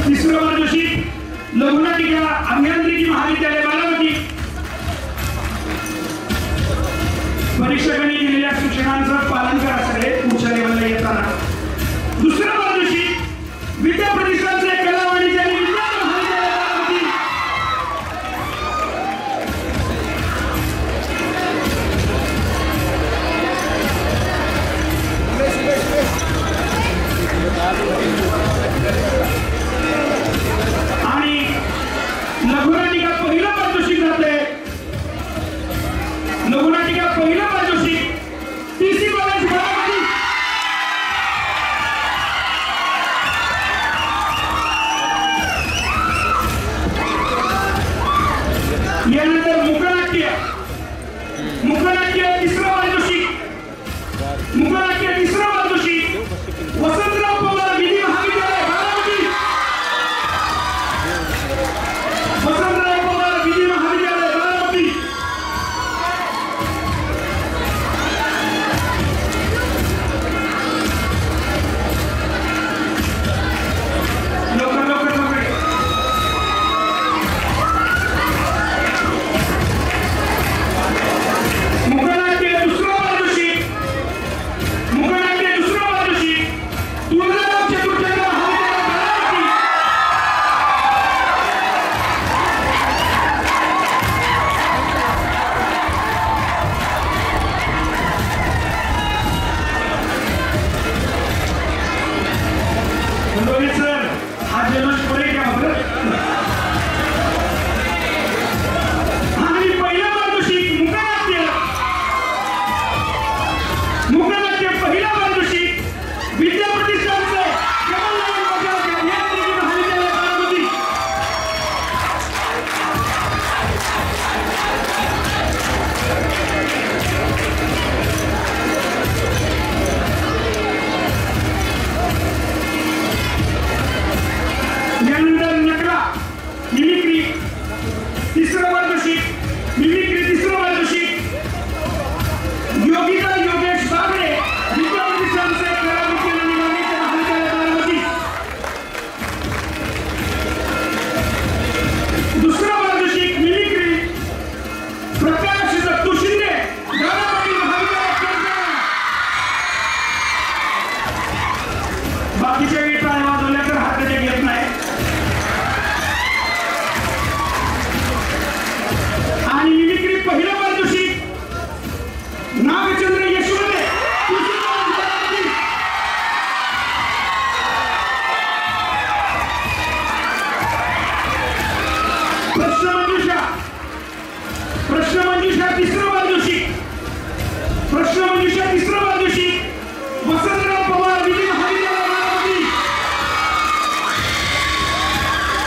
तिसरं जोशी लघुनाटिका अभियांत्रिकी महाविद्यालय बारामती पहिलं पारितोषिक जाते लघुनाटिका पहिलं पारितोषिक TC कॉलेज बारामती यानंतर मुखनाट्य तिसरं पारितोषिक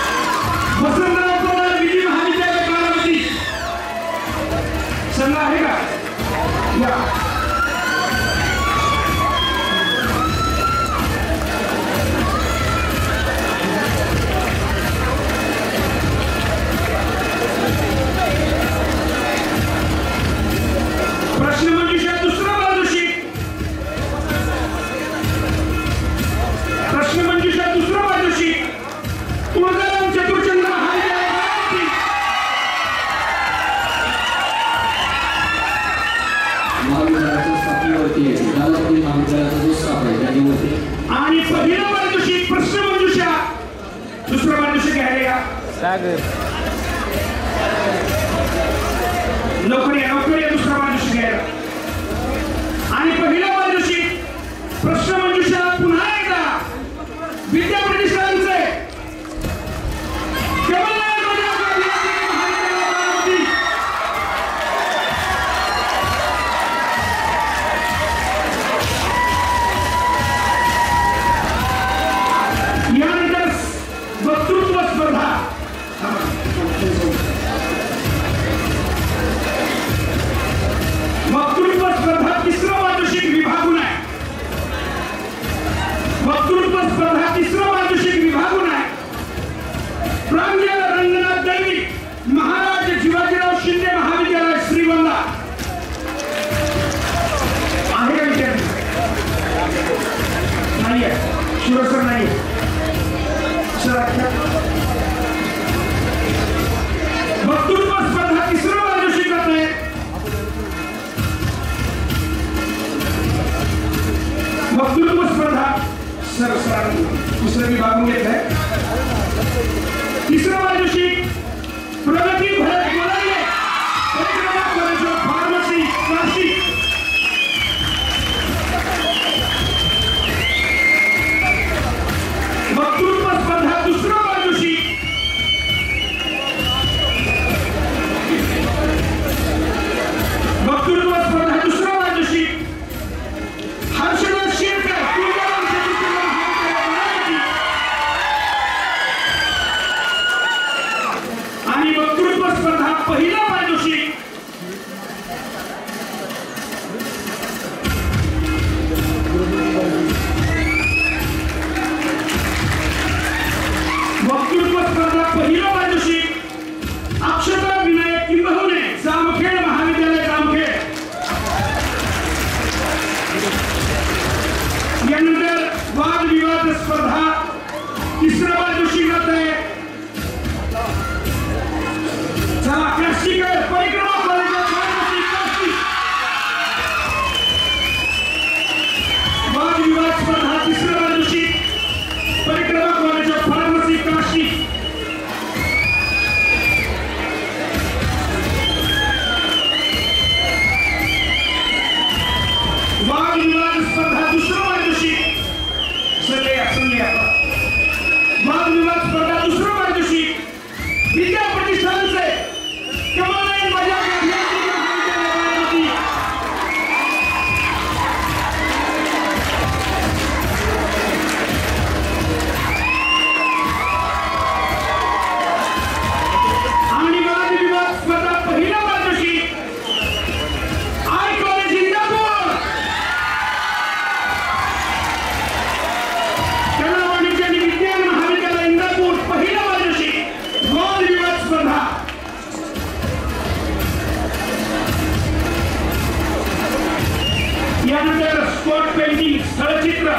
वसंतराव पवार विधी महाविद्यालय बारामती संघ आहे का या आणि पहिला पारितोषिक प्रश्न मंजुषा दुसरा पारितोषिक आहे या सागर लवकर या दुसरा पारितोषिक आहे आणि पहिला पारितोषिक प्रश्न मंजुषा पुन्हा एकदा विद्या प्रतिष्ठानचे शिवसर नाही वक्तृत्व स्पर्धा तिसरा पारितोषिक आहे वक्तृत्व स्पर्धा सर दुसरं विभागून घेत आहे तिसरा पारितोषिक प्रगती भरत गोलाले कॉलेज ऑफ फार्मसी नाशिक वक्तृत्व स्पर्धा दुसरा पारितोषिक काष्टीकर परिक्रमा कॉलेज ऑफ फार्मसी काष्टी वाद विवाद स्पर्धा तिसऱ्या वार्षिक परिक्रमा कॉलेज ऑफ फार्मसी काष्टी वाद विवाद स्पर्धा दुसऱ्या वार्षिक संध्या वाद विवाद स्पर्धा दुसऱ्या वार्षिक विद्या प्रतिष्ठान से कमलनयन बजाज अभियांत्रिकी महाविद्यालय आणि वाद विवाद स्पर्धा पहिल्या वार्षिक आय कॉलेज इंदापूर कला वाणिज्य आणि विज्ञान महाविद्यालय इंदापूर पहिल्या वार्षिक वाद विवाद स्पर्धा यानंतर स्पॉट पेंटिंग स्थळचित्र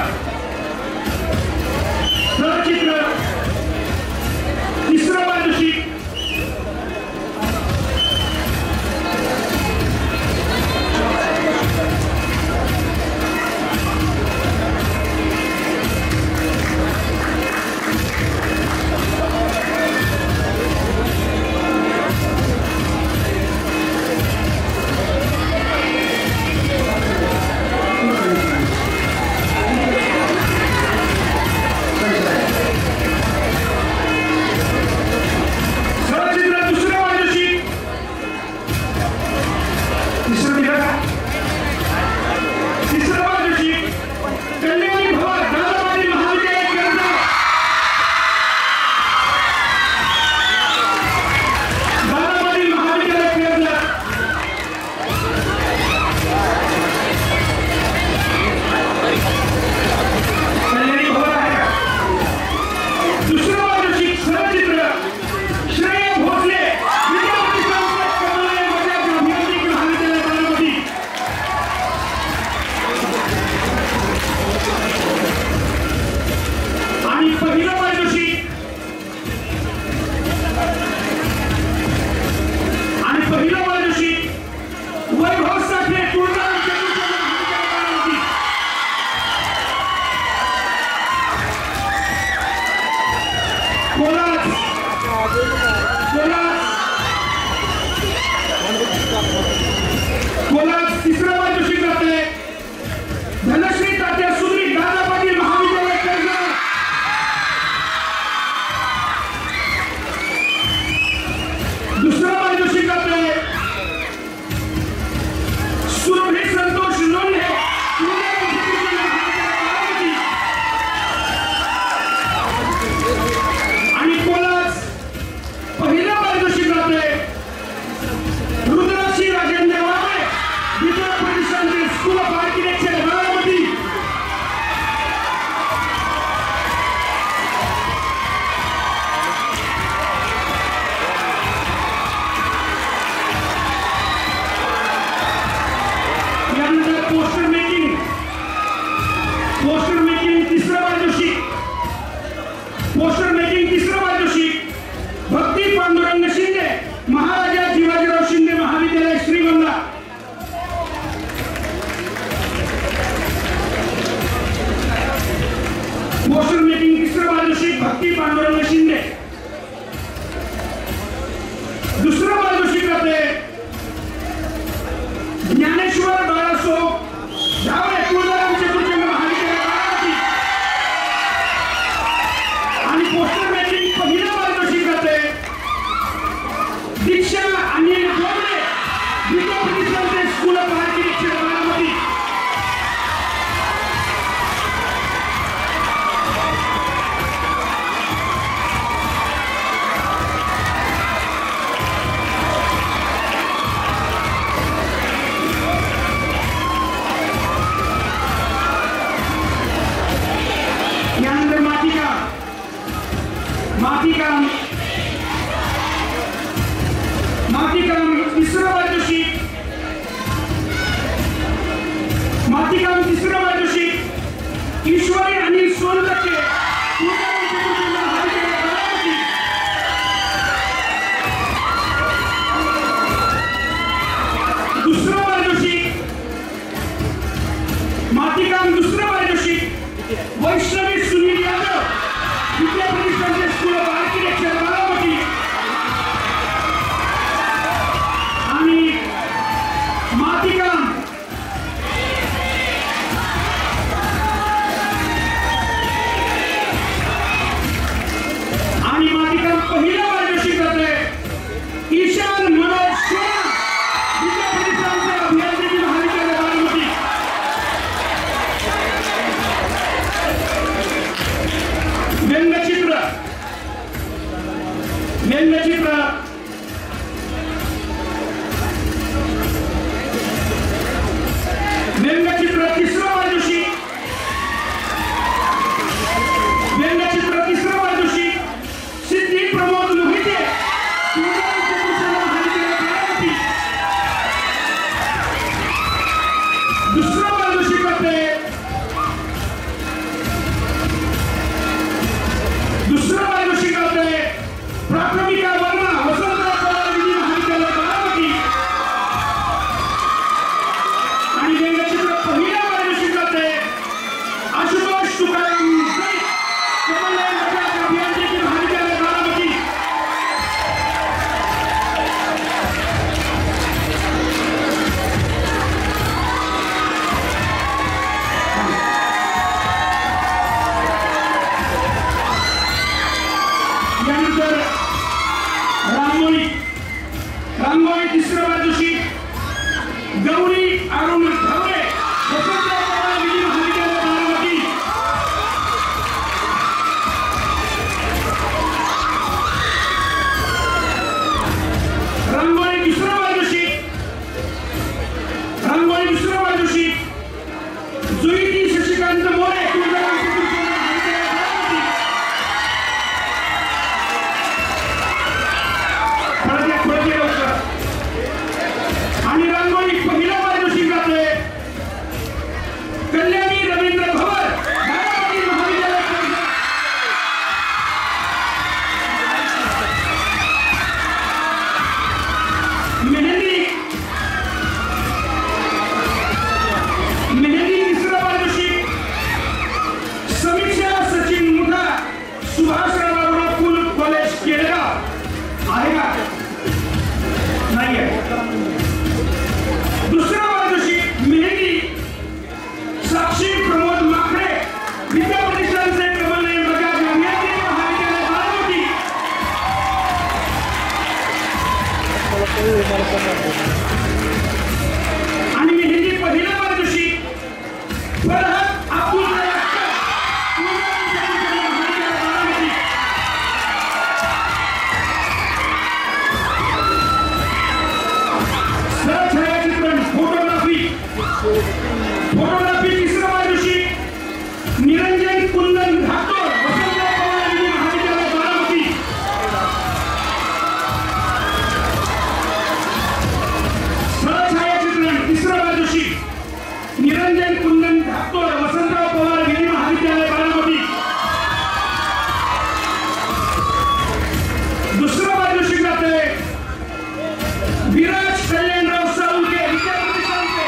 तिसरा वार्षिक पोस्टर मेकिंग तिसरा वार्षिक भक्ती पांडुरंग शिंदे महाराजा जीवाजीराव शिंदे महाविद्यालय श्रीगोंदा पोस्टर मेकिंग तिसरा वार्षिक भक्ती पांडुरंग शिंदे दुसरा वार्षिक आहे ज्ञानेश्वर बाळासो धावडे तुळजाराम चतुर्थ महाविद्यालय आणि पोस्टर मेकिंग पहिला वार्षिक आहे दीक्षा अनिल गोरे विद्या प्रतिष्ठान स्कूल ऑफ आर्किटेक्चर बारामती मातीकाम तिसरा वार्षिक मातीकाम तिसरा वार्षिक ईश्वरी अनिल सोनटक्के रांगोळी तिसरं पारितोषिक गौरी अरुण ढवळे वसंतराव पवार विधी महाविद्यालय बारामती। रांगोळी दुसरं पारितोषिक जुईती शशिकांत मोरे आणि रांगोळी पहिलं पारितोषिक जाते कल्याणी रवींद्र भवर बारामती महाविद्यालय। मेहंदी तिसरं पारितोषिक समीक्षा सचिन मुठा सुभाषराव कुल कॉलेज केळगाव आहे का नाही आहे। दुसरं पारितोषिक मेहंदी साक्षी प्रमोद माखरे विद्या प्रतिष्ठानचे कमलनयन बजाज अभियांत्रिकी महाविद्यालय बारामती। आणि मेहंदी पहिलं पारितोषिक फरहत अब्दुल छायाचित्रण फोटोग्राफी तिसरं पारितोषिक निरंजन कुंदन धाकूर वसंतराव पवार विधी महाविद्यालय बारामती। छायाचित्रण तिसरं पारितोषिक निरंजन कुंदन धाकूर वसंतराव पवार विधी महाविद्यालय बारामती। दुसरं पारितोषिक जाते विराज कल्याणराव साळुंखे विद्या प्रतिष्ठानचे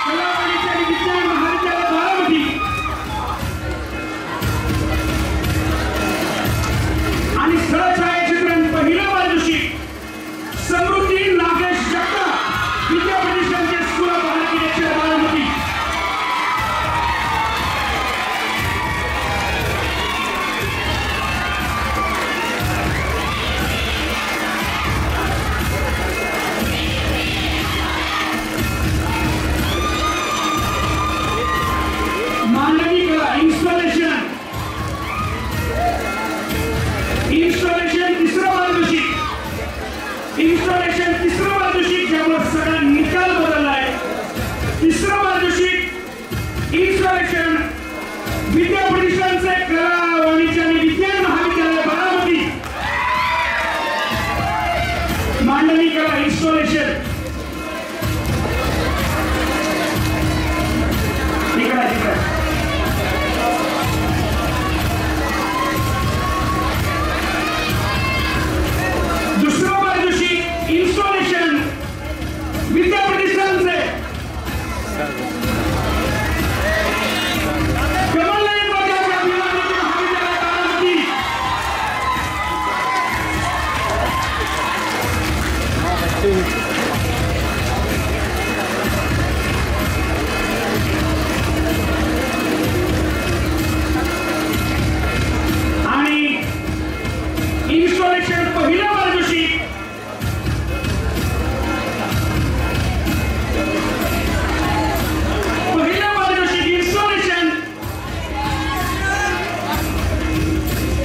कला वाणिज्य आणि विज्ञान महाविद्यालय बारामती। आणि स्थळ छायाचित्रण पहिलं पारितोषिक समृद्धी नागेश जगताप विद्या प्रतिष्ठानचे स्कूल ऑफ आर्किटेक्चर बारामती। मांडणी कला इन्स्टॉलेशन तिसरं पारितोषिक ज्यावर सगळा निकाल बदललाय। तिसरं पारितोषिक इन्स्टॉलेशन विद्या प्रतिष्ठानचे कला वाणिज्य आणि विज्ञान महाविद्यालय बारामती। मांडणी कला इन्स्टॉलेशन दुसरं पारितोषिक इन्स्टॉलेशन विद्या प्रतिष्ठानचे कमलनयन बजाज अभियांत्रिकी महाविद्यालय बारामती। आणि इन्स्टॉलेशन पहिलं पारितोषिक इन्स्टॉलेशन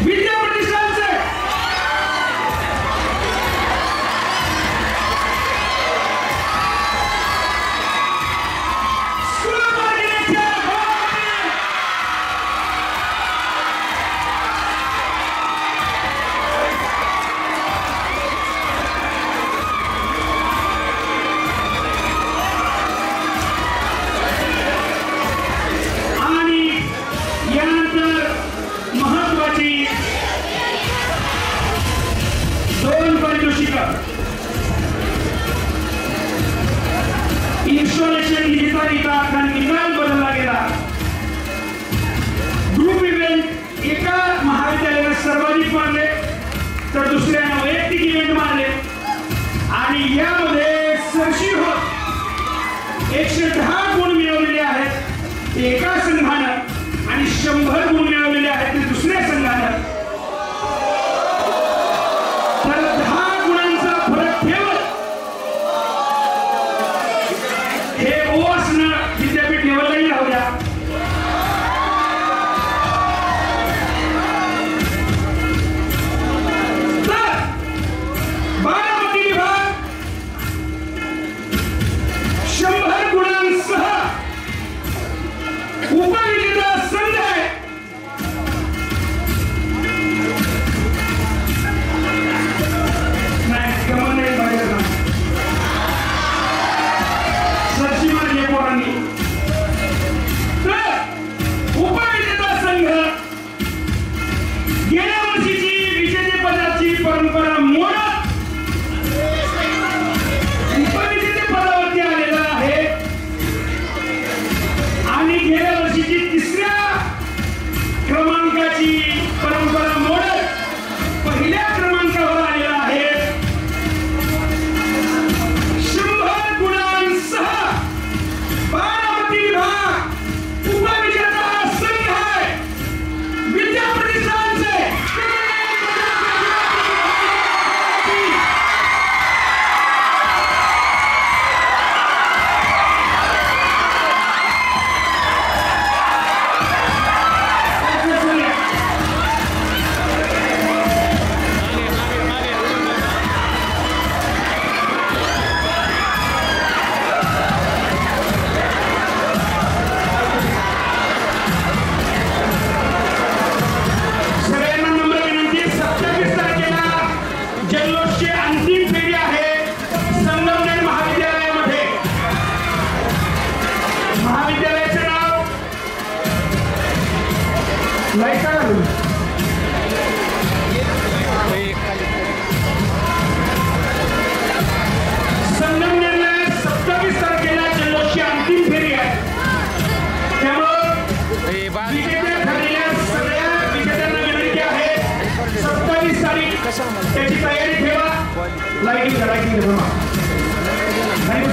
विद्या प्रतिष्ठानचे स्कूल ऑफ आर्किटेक्चर आणि यानंतर महत्वाची दोन पारितोषिकं इन्स्टॉलेशन लिहिता का निकाल बदलला गेला। ग्रुप इव्हेंट एका महाविद्यालयाने सर्वाधिक मारले तर दुसऱ्याने वैयक्तिक इव्हेंट मारले आणि यामध्ये सरशी होत 110 गुण मिळवलेले आहेत एका संघानं आणि 100 गुण मिळवलेले आहेत ते दुसऱ्या संघानं। तर 10 गुणांचा फरक ठेवत लाईट का घालून संगमनेरला 27 तारखेला जल्लोषची अंतिम फेरी आहे. त्यामुळं विजेत्या ठरलेल्या सगळ्या विजेत्यांना विनंती आहे 27 तारीख त्याची तयारी ठेवा. लाईटिंग करायची नाही.